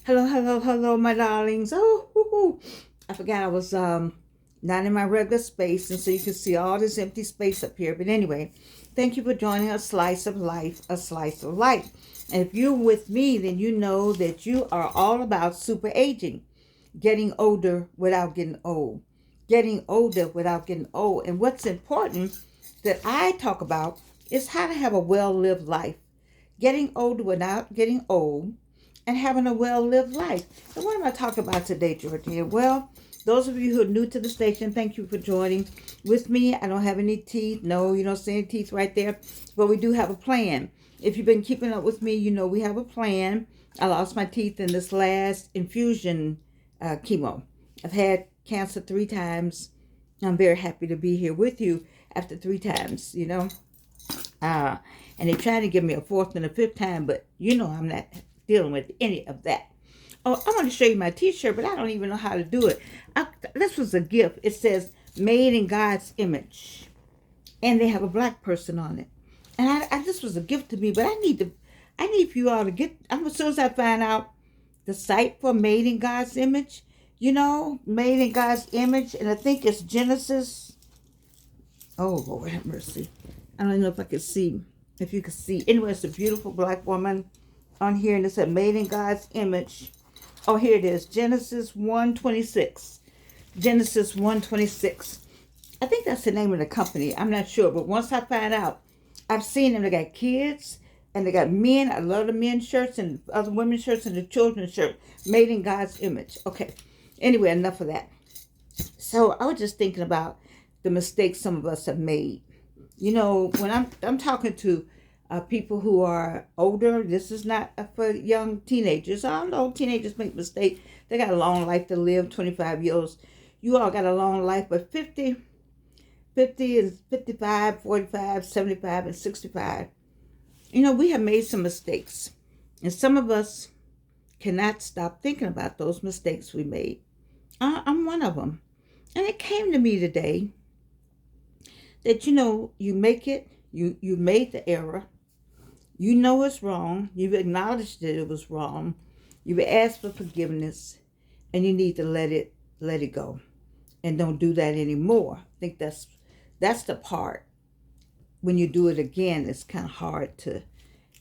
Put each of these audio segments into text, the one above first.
Hello, hello, hello, my darlings. Oh, I forgot I was not in my regular space, and so you can see all this empty space up here. But anyway, thank you for joining a slice of life, a slice of life. And if you're with me, then you know that you are all about super aging, getting older without getting old, getting older without getting old. And what's important that I talk about is how to have a well-lived life, getting older without getting old, and having a well-lived life. And what am I talking about today, Georgia? Well, those of you who are new to the station, thank you for joining with me. I don't have any teeth. No, you don't see any teeth right there. But we do have a plan. If you've been keeping up with me, you know we have a plan. I lost my teeth in this last infusion chemo. I've had cancer 3 times. I'm very happy to be here with you after 3 times. Uh, and they're trying to give me a fourth and a fifth time, but I'm not dealing with any of that. Oh, I want to show you my t-shirt, but I don't even know how to do it. This was a gift. It says made in God's image, and they have a black person on it. And this was a gift to me, but I need for you all to get, as soon as I find out the site for made in God's image, made in God's image, and I think it's Genesis. Oh, Lord have mercy. I don't know if I can see, if you can see. Anyway, it's a beautiful black woman on here, and it said made in God's image. Oh, here it is. Genesis 1:26. Genesis 1:26. I think that's the name of the company. I'm not sure, but once I find out, I've seen them. They got kids and they got men. I love the men's shirts and other women's shirts and the children's shirt. Made in God's image. Okay. Anyway, enough of that. So I was just thinking about the mistakes some of us have made. When I'm talking to people who are older, this is not for young teenagers. I know teenagers make mistakes. They got a long life to live, 25 years. You all got a long life, but 50 and 55, 45, 75, and 65. We have made some mistakes. And some of us cannot stop thinking about those mistakes we made. I'm one of them. And it came to me today that you make it, you made the error, you know it's wrong, you've acknowledged that it was wrong, you've asked for forgiveness, and you need to let it go and don't do that anymore. I think that's the part. When you do it again, it's kind of hard to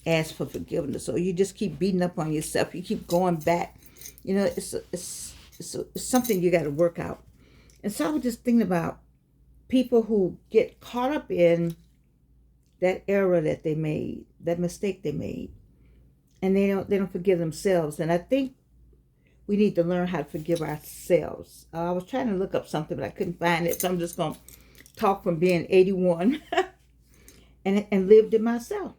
ask for forgiveness, so you just keep beating up on yourself, you keep going back. It's something you got to work out. And so I was just thinking about people who get caught up in that error that they made, that mistake they made, and they don't forgive themselves. And I think we need to learn how to forgive ourselves. I was trying to look up something, but I couldn't find it, so I'm just gonna talk from being 81 and lived it myself.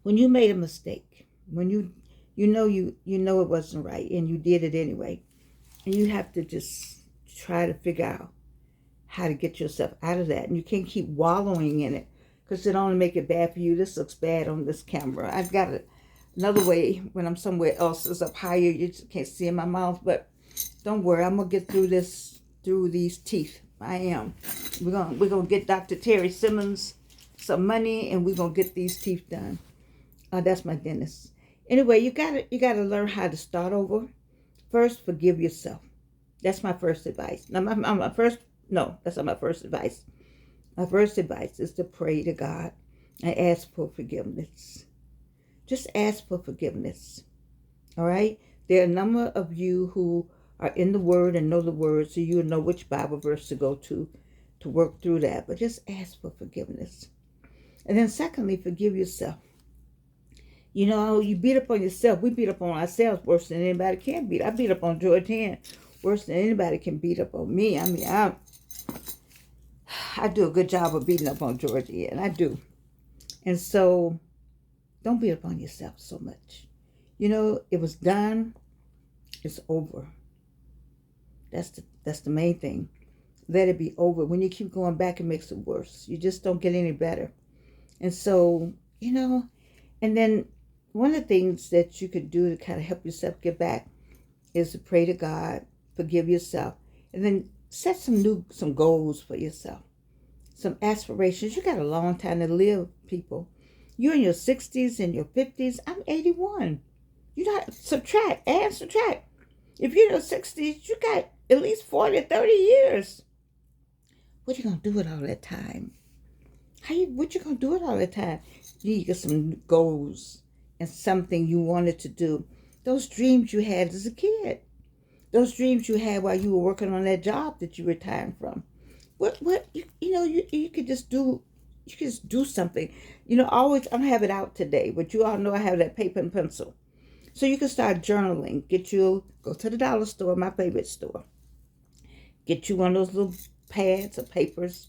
When you made a mistake, when you know it wasn't right, and you did it anyway, and you have to just try to figure out how to get yourself out of that. And you can't keep wallowing in it, because it only make it bad for you. This looks bad on this camera. I've got another way when I'm somewhere else. It's up higher. You just can't see in my mouth. But don't worry. I'm going to get through this, through these teeth. I am. We're gonna get Dr. Terry Simmons some money, and we're going to get these teeth done. That's my dentist. Anyway, you gotta learn how to start over. First, forgive yourself. That's my first advice. Now, that's not my first advice. My first advice is to pray to God and ask for forgiveness. Just ask for forgiveness. All right? There are a number of you who are in the Word and know the Word, so you'll know which Bible verse to go to work through that. But just ask for forgiveness. And then secondly, forgive yourself. You beat up on yourself. We beat up on ourselves worse than anybody can beat. I beat up on Georgianne worse than anybody can beat up on me. I mean, I do a good job of beating up on Georgianne. I do. And so don't beat up on yourself so much. It was done. It's over. That's the main thing. Let it be over. When you keep going back, it makes it worse. You just don't get any better. And so, and then one of the things that you could do to kind of help yourself get back is to pray to God, forgive yourself, and then set some goals for yourself, some aspirations. You got a long time to live, people. You're in your 60s and your 50s. I'm 81. You got subtract, add, subtract. If you're in the 60s, you got at least 40, 30 years. What you gonna do with all that time? What you gonna do with all that time? You need to get some goals and something you wanted to do. Those dreams you had as a kid. Those dreams you had while you were working on that job that you retired from. You could just do. You could just do something. Always, I don't have it out today, but you all know I have that paper and pencil. So you can start journaling. Go to the dollar store, my favorite store. Get you one of those little pads or papers.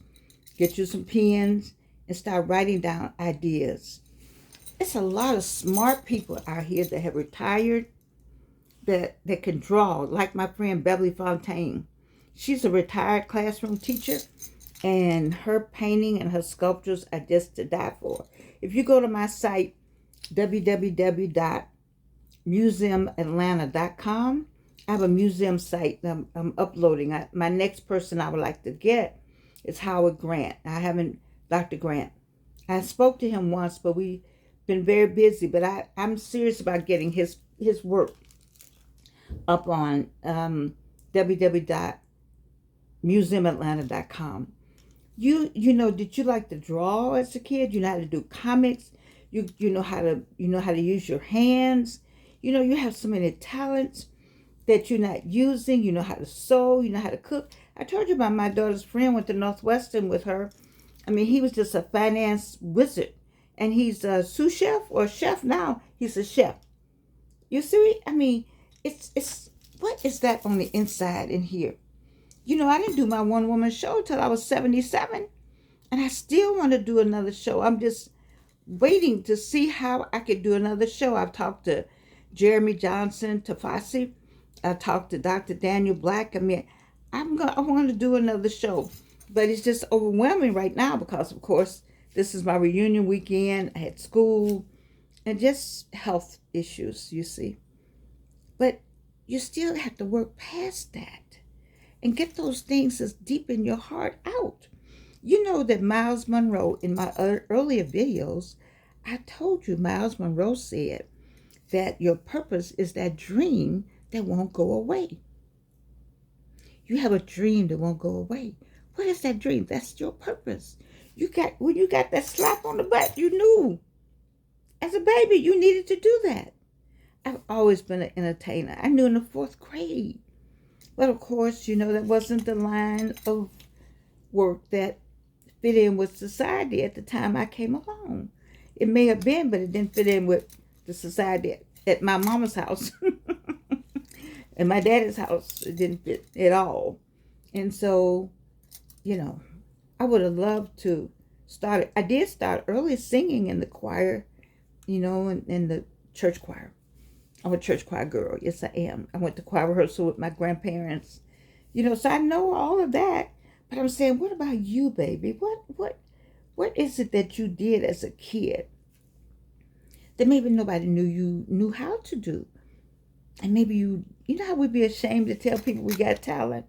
Get you some pens and start writing down ideas. It's a lot of smart people out here that have retired that can draw, like my friend Beverly Fontaine. She's a retired classroom teacher, and her painting and her sculptures are just to die for. If you go to my site, www.museumatlanta.com, I have a museum site I'm uploading. My next person I would like to get is Howard Grant. Dr. Grant. I spoke to him once, but we've been very busy. But I'm serious about getting his work up on www.museumatlanta.com. Did you like to draw as a kid? You know how to do comics. You know how to use your hands. You have so many talents that you're not using. You know how to sew. You know how to cook. I told you about my daughter's friend went to Northwestern with her. I mean, he was just a finance wizard, and he's a sous chef or chef now. He's a chef. You see? I mean, it's what is that on the inside in here? I didn't do my one-woman show till I was 77, and I still want to do another show. I'm just waiting to see how I could do another show. I've talked to Jeremy Johnson, Tafasi. I talked to Dr. Daniel Black. I mean, I want to do another show, but it's just overwhelming right now because, of course, this is my reunion weekend. I had school and just health issues, you see. But you still have to work past that and get those things that's deep in your heart out. You know that Miles Monroe, in my earlier videos, I told you Miles Monroe said that your purpose is that dream that won't go away. You have a dream that won't go away. What is that dream? That's your purpose. When you got that slap on the butt, you knew. As a baby, you needed to do that. I've always been an entertainer. I knew in the 4th grade. But of course, that wasn't the line of work that fit in with society at the time I came along. It may have been, but it didn't fit in with the society at my mama's house. And my daddy's house, it didn't fit at all. And so, I would have loved to start. I did start early singing in the choir, in the church choir. I'm a church choir girl. Yes, I am. I went to choir rehearsal with my grandparents. So I know all of that. But I'm saying, what about you, baby? What is it that you did as a kid that maybe nobody knew how to do? And maybe you know how we'd be ashamed to tell people we got talent?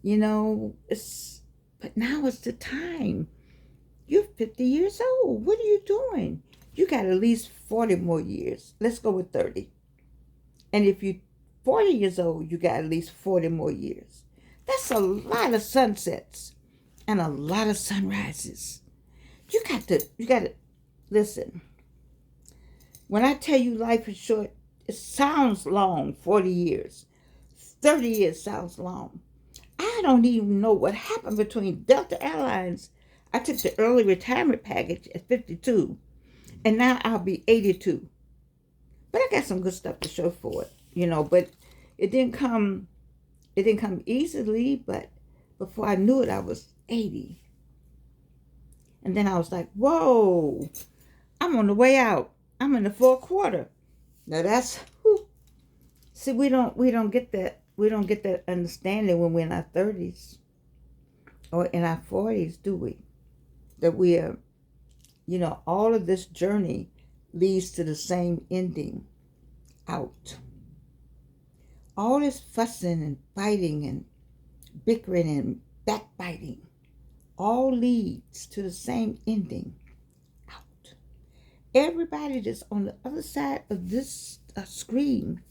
But now it's the time. You're 50 years old. What are you doing? You got at least 40 more years. Let's go with 30. And if you're 40 years old, you got at least 40 more years. That's a lot of sunsets and a lot of sunrises. You got to listen. When I tell you life is short, it sounds long, 40 years. 30 years sounds long. I don't even know what happened between Delta Airlines. I took the early retirement package at 52, and now I'll be 82. But I got some good stuff to show for it, but it didn't come easily, but before I knew it, I was 80. And then I was like, whoa, I'm on the way out. I'm in the 4th quarter. Now that's, whew. See, we don't get that. We don't get that understanding when we're in our 30s or in our 40s, do we? That we are, all of this journey leads to the same ending, out. All this fussing and fighting and bickering and backbiting all leads to the same ending, out. Everybody that's on the other side of this scream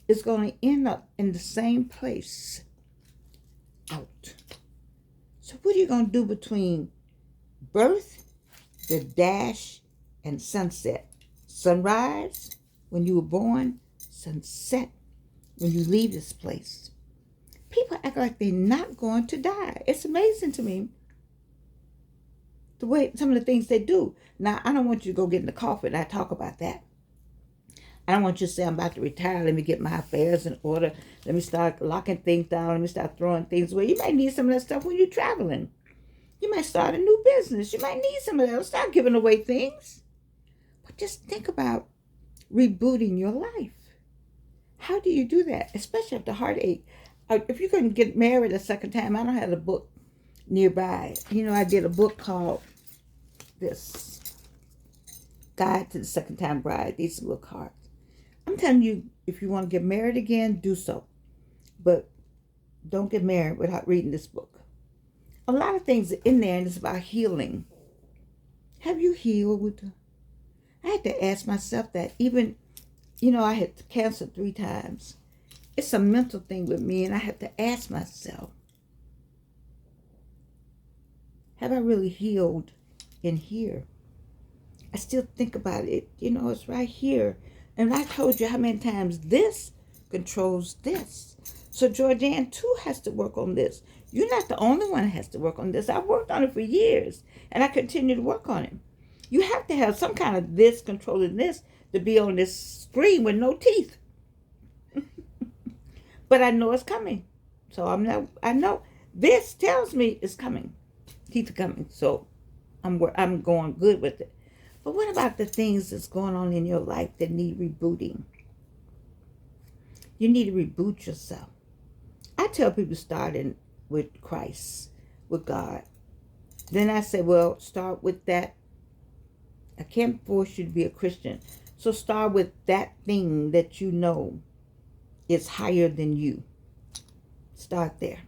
is going to end up in the same place, out. So what are you going to do between birth, the dash, and sunset? Sunrise, when you were born. Sunset, when you leave this place. People act like they're not going to die. It's amazing to me, the way some of the things they do. Now, I don't want you to go get in the coffin. I talk about that. I don't want you to say, I'm about to retire. Let me get my affairs in order. Let me start locking things down. Let me start throwing things away. You might need some of that stuff when you're traveling. You might start a new business. You might need some of that. Start giving away things. But just think about rebooting your life. How do you do that? Especially after heartache. If you couldn't get married a second time, I don't have a book nearby. I did a book called this, Guide to the Second Time Bride. These little cards. I'm telling you, if you want to get married again, do so. But don't get married without reading this book. A lot of things are in there, and it's about healing. Have you healed? I had to ask myself that. Even, I had cancer 3 times. It's a mental thing with me, and I have to ask myself, have I really healed in here? I still think about it. It's right here. And I told you how many times this controls this. So Georgianne too has to work on this. You're not the only one that has to work on this. I've worked on it for years, and I continue to work on it. You have to have some kind of this controlling this to be on this screen with no teeth. But I know it's coming. So I know this tells me it's coming. Teeth are coming. So I'm going good with it. But what about the things that's going on in your life that need rebooting? You need to reboot yourself. I tell people starting with Christ, with God. Then I say, well, start with that. I can't force you to be a Christian. So start with that thing that you know is higher than you. Start there.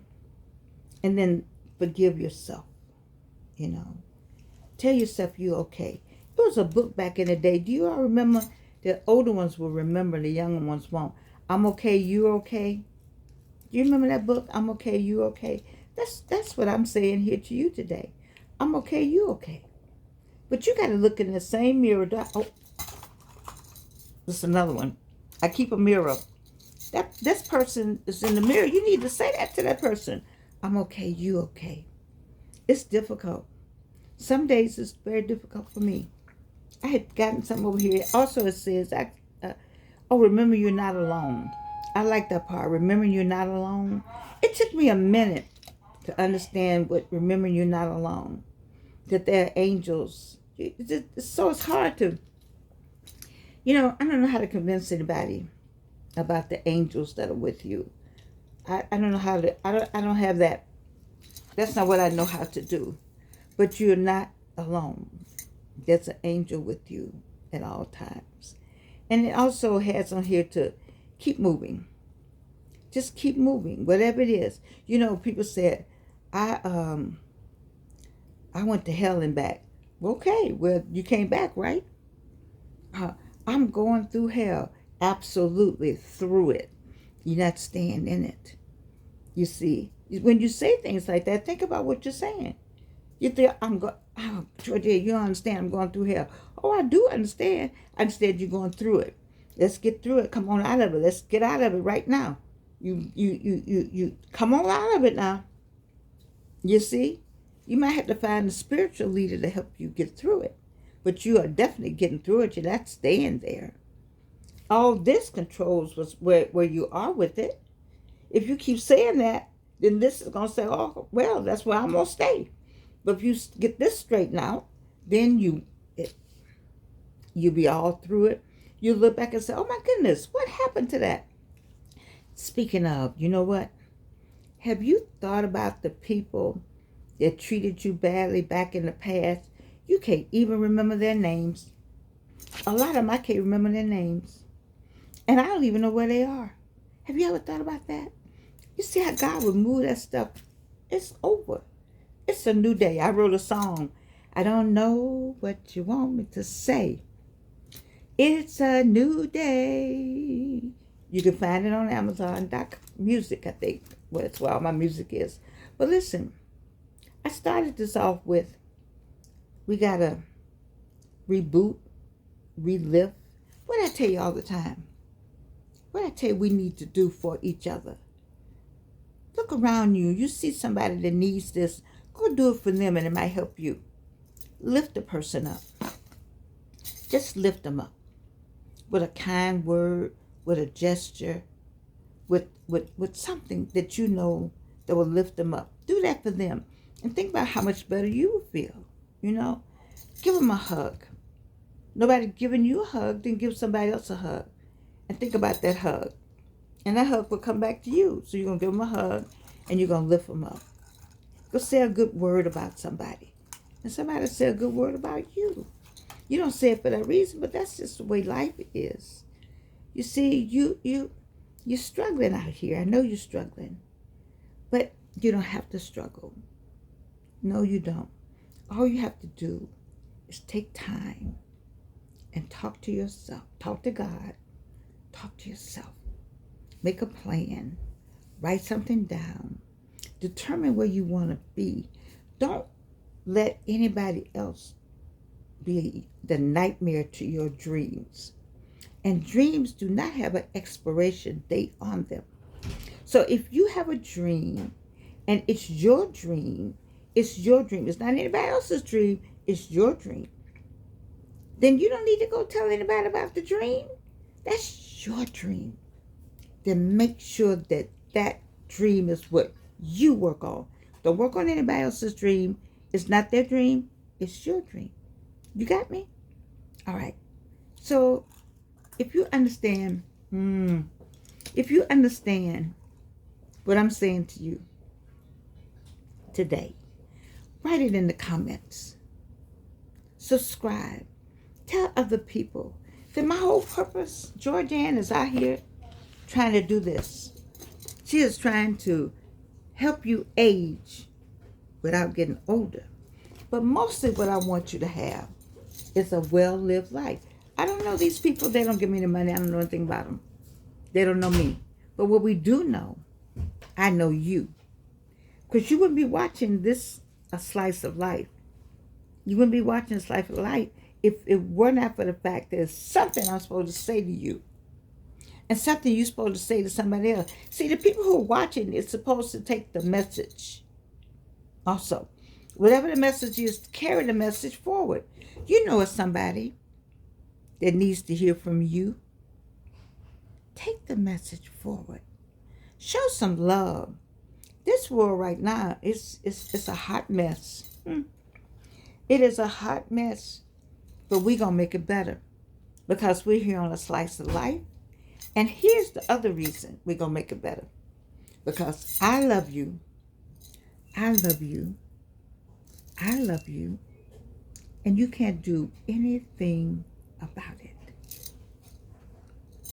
And then forgive yourself. Tell yourself you're okay. There was a book back in the day. Do you all remember? The older ones will remember, the younger ones won't. I'm okay, you're okay. Do you remember that book? I'm okay, you okay. That's what I'm saying here to you today. I'm okay, you okay. But you got to look in the same mirror. Oh, this is another one. I keep a mirror. This person is in the mirror. You need to say that to that person. I'm okay, you okay. It's difficult. Some days it's very difficult for me. I had gotten something over here. Also, it says, remember you're not alone. I like that part. Remember you're not alone. It took me a minute to understand what remembering you're not alone. That there are angels. So it's hard to, I don't know how to convince anybody about the angels that are with you. I don't know how to, I don't have that. That's not what I know how to do. But you're not alone. There's an angel with you at all times. And it also has on here to keep moving. Just keep moving, whatever it is. People said, I went to hell and back. Okay, well, you came back, right? I'm going through hell. Absolutely through it. You're not staying in it. You see, when you say things like that, think about what you're saying. You think, Georgia, you don't understand, I'm going through hell. Oh, I do understand. I understand you're going through it. Let's get through it. Come on out of it. Let's get out of it right now. You come on out of it now. You see? You might have to find a spiritual leader to help you get through it. But you are definitely getting through it. You're not staying there. All this controls was where you are with it. If you keep saying that, then this is going to say, oh, well, that's where I'm going to stay. But if you get this straightened out, then you'll be all through it. You look back and say, oh my goodness, what happened to that? Speaking of, you know what? Have you thought about the people that treated you badly back in the past? You can't even remember their names. A lot of them, I can't remember their names. And I don't even know where they are. Have you ever thought about that? You see how God would move that stuff? It's over. It's a new day. I wrote a song. I don't know what you want me to say. It's a new day. You can find it on Amazon Music, I think. Well, that's where all my music is. But listen, I started this off with we gotta reboot, relive. What I tell you all the time? What I tell you we need to do for each other? Look around you. You see somebody that needs this. Go do it for them and it might help you. Lift the person up. Just lift them up. With a kind word, with a gesture, with something that you know that will lift them up. Do that for them. And think about how much better you will feel. You know? Give them a hug. Nobody giving you a hug, then give somebody else a hug. And think about that hug. And that hug will come back to you. So you're going to give them a hug and you're going to lift them up. Go say a good word about somebody. And somebody will say a good word about you. You don't say it for that reason, but that's just the way life is. You see, you're struggling out here. I know you're struggling. But you don't have to struggle. No, you don't. All you have to do is take time and talk to yourself. Talk to God. Talk to yourself. Make a plan. Write something down. Determine where you want to be. Don't let anybody else be the nightmare to your dreams. And dreams do not have an expiration date on them. So if you have a dream and it's your dream, it's your dream. It's not anybody else's dream. It's your dream. Then you don't need to go tell anybody about the dream. That's your dream. Then make sure that that dream is what you work on. Don't work on anybody else's dream. It's not their dream. It's your dream. You got me? All right. So if you understand what I'm saying to you today, write it in the comments. Subscribe. Tell other people that my whole purpose, Georgianne is out here trying to do this. She is trying to help you age without getting older. But mostly what I want you to have is a well-lived life. I don't know these people. They don't give me the money. I don't know anything about them. They don't know me. But what we do know, I know you. Because you wouldn't be watching this, A Slice of Life. You wouldn't be watching A Slice of Life if it were not for the fact there's something I'm supposed to say to you. And something you're supposed to say to somebody else. See, the people who are watching is supposed to take the message. Also, whatever the message is, carry the message forward. You know it's somebody that needs to hear from you. Take the message forward. Show some love. This world right now is a hot mess. It is a hot mess, but we're going to make it better because we're here on A Slice of Life. And here's the other reason we're going to make it better. Because I love you. I love you. I love you. And you can't do anything about it.